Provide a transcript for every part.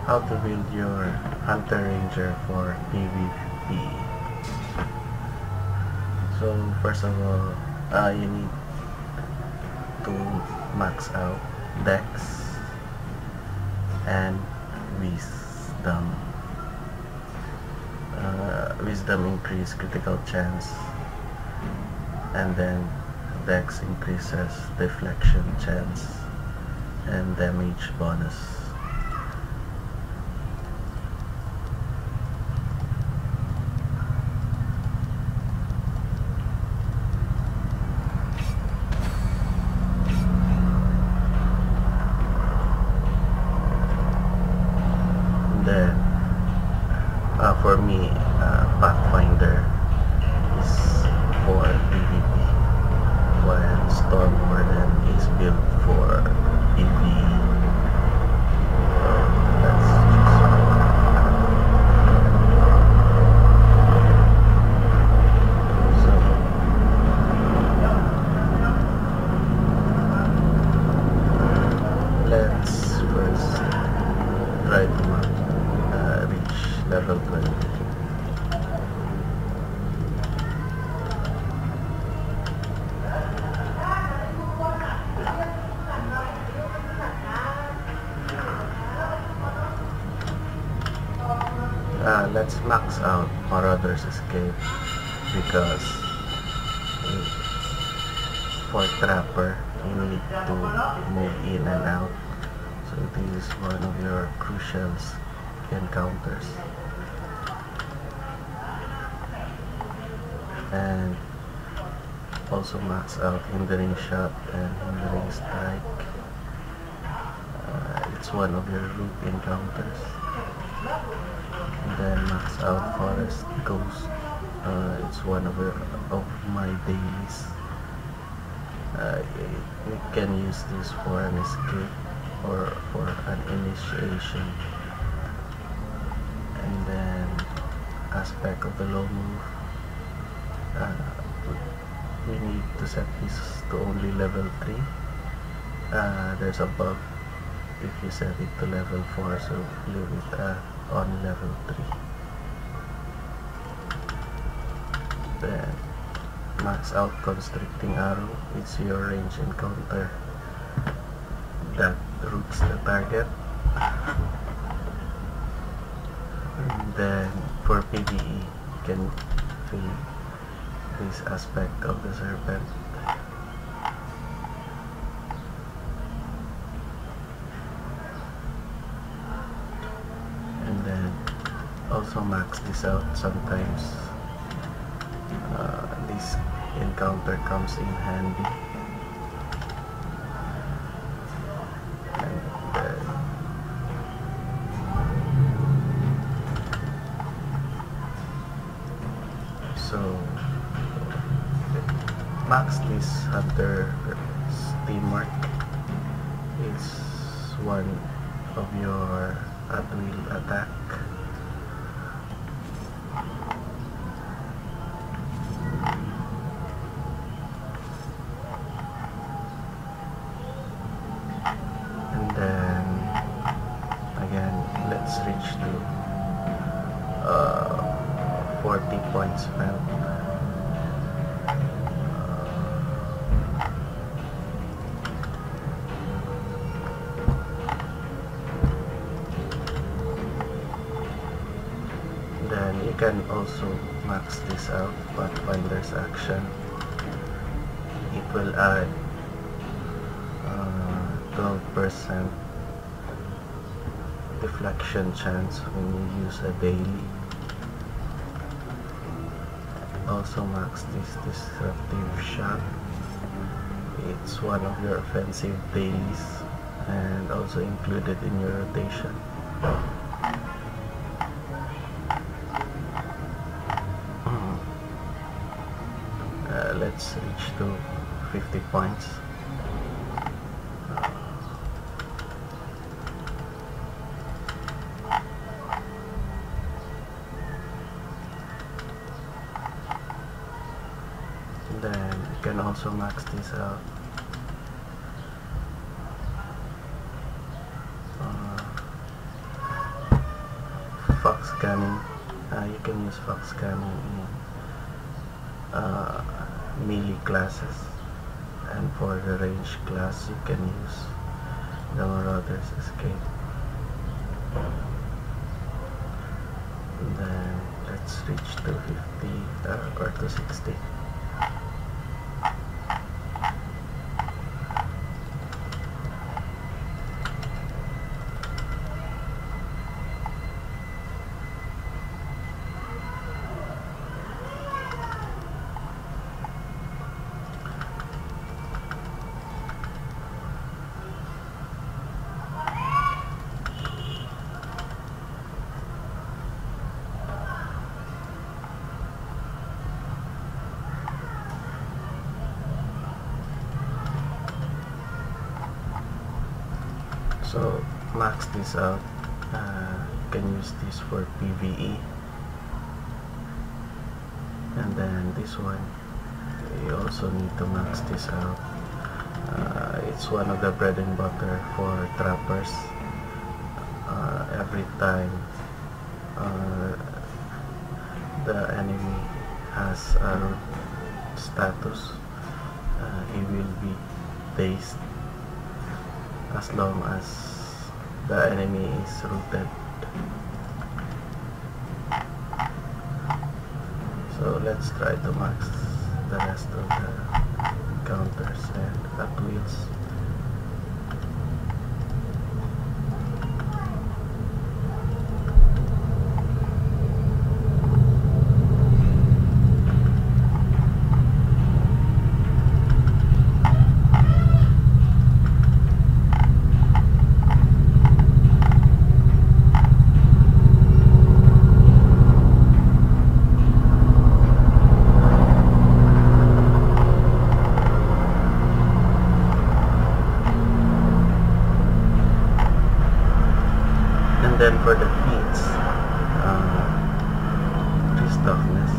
how to build your Hunter Ranger for PvP. So first of all, you need to max out Dex and Wisdom. Wisdom increase critical chance, and then Dex increases deflection chance and damage bonus. Then for me, Pathfinder is for PvP, while Storm Warden is built for PvE. That's so. Let's first try to reach level 20. Let's max out Marauder's Escape, because for Trapper you need to move in and out, so this is one of your crucial encounters. And also max out Hindering Shot and Hindering Strike. It's one of your root encounters. And then max out Forest Ghost. It's one of my dailies. You can use this for an escape or for an initiation. And then Aspect of the Low Move. We need to set this to only level 3. There's a bug if you set it to level 4, so leave it on level 3. Then max out Constricting Arrow. It's your range encounter that roots the target. And then for PvE, you can fill this Aspect of the Serpent. And then also max this out sometimes. This encounter comes in handy. And then so max this Hunter's Teamwork. It's one of your at-will attack. And then again, let's reach to 40 points spent. Then you can also max this out, Pathfinder's Action. It will add 12% deflection chance when you use a daily. Also max this Disruptive Shot. It's one of your offensive dailies and also included in your rotation. Let's reach to 50 points. Then you can also max this out. fox scanning. You can use fox scanning in melee classes, and for the range class you can use the Marauder's Escape. And then let's reach 250 or 260. So max this out. You can use this for PvE, and then this one you also need to max this out. It's one of the bread and butter for trappers. Every time the enemy has a root status, he will be dazed as long as the enemy is rooted. So let's try to max the rest of the counters and Hot Wheels. Then for the feats, increase toughness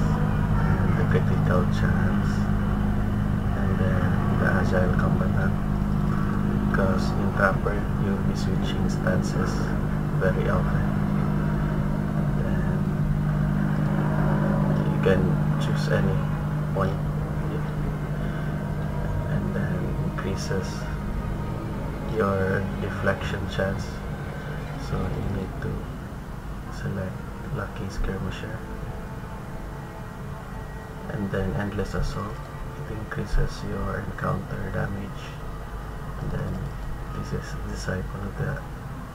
and the critical chance, and then the agile combatant, because in Trapper you'll be switching stances very often, and then you can choose any point, and then increases your deflection chance. So you need to select Lucky Skirmisher, and then Endless Assault. It increases your encounter damage, and then this is Disciple of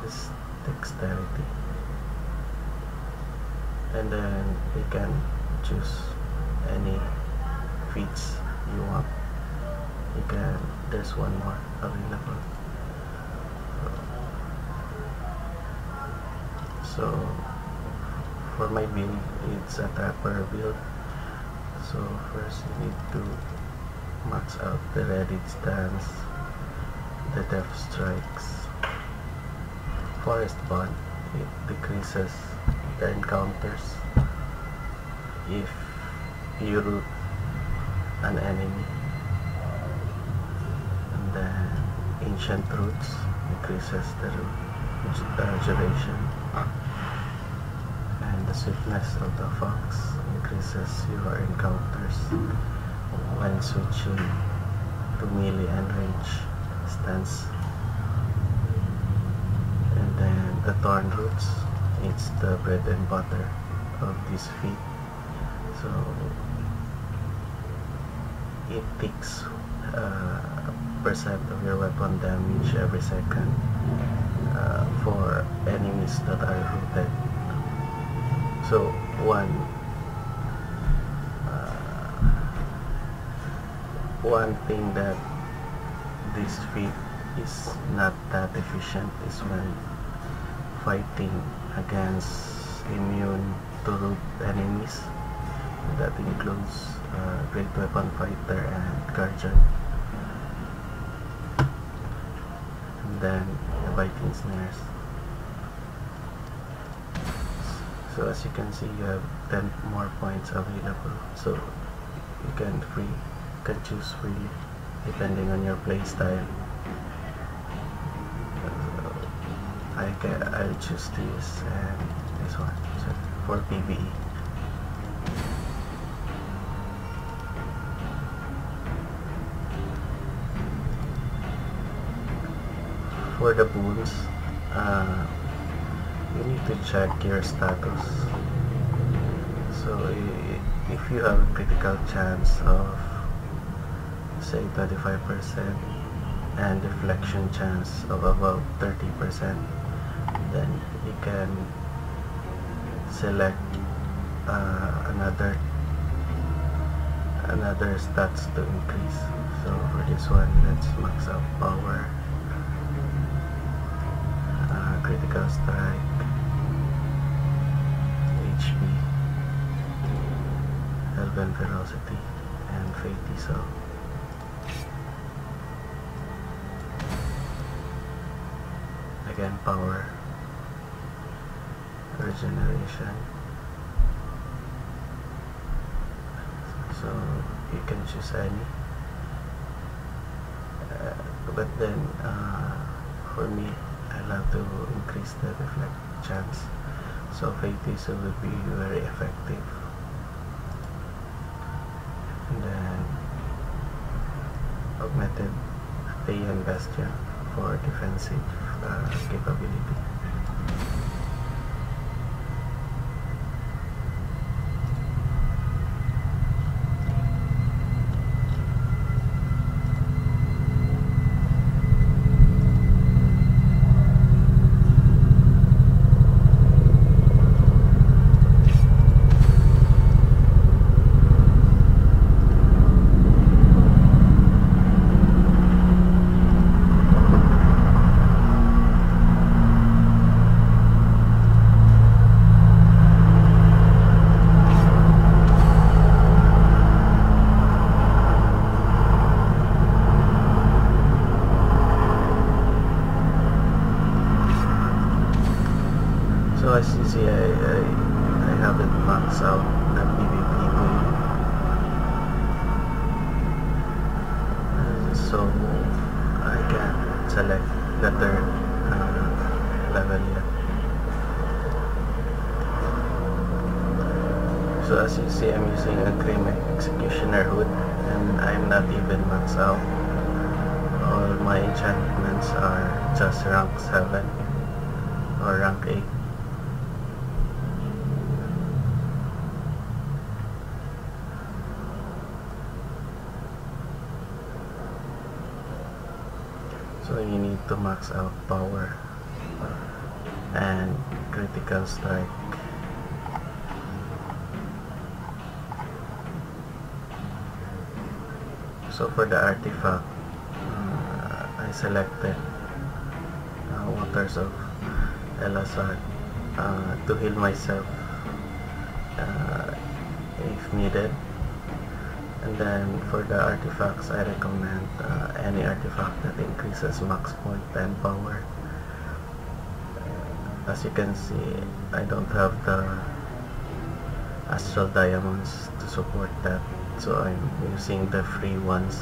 this Dexterity, and then you can choose any feats you want. There's one more available. So for my build, it's a Trapper build. So first you need to max out the Ready Stance, the Death Strikes, Forest Bond. It decreases the encounters if you root an enemy, and then Ancient Roots decreases the duration, and the Swiftness of the Fox increases your encounters when switching to melee and range stance. And then the Thorn Roots, it's the bread and butter of this feat. So it takes percent of your weapon damage every second for enemies that are rooted. So one thing that this feat is not that efficient is when fighting against immune to root enemies. That includes Great Weapon Fighter and Guardian. And then the Biting Snares. So as you can see, you have 10 more points available. So you can choose freely depending on your play style. I'll choose this, and this one, so for PvE. For the boons, you need to check your status. So if you have a critical chance of say 25% and deflection chance of about 30%, then you can select another stats to increase. So for this one, let's max out power, critical strike, HP, Elven Ferocity, and Fate Cell. Again, power, regeneration. So you can choose any, but then for me, I love to increase the deflect chance, so Fate Cell will be very effective. And then augmented Aeon Bastion for defensive capability. So as you see, I haven't maxed out the PvP boon. So I can select the third level yet. So as you see, I'm using a Grim Executioner hood, and I'm not even maxed out. All my enchantments are just rank 7 or rank 8. So you need to max out power and critical strike. So for the artifact, I selected Waters of Elasar to heal myself if needed. And then for the artifacts, I recommend any artifact that increases max point and power. As you can see, I don't have the Astral Diamonds to support that, so I'm using the free ones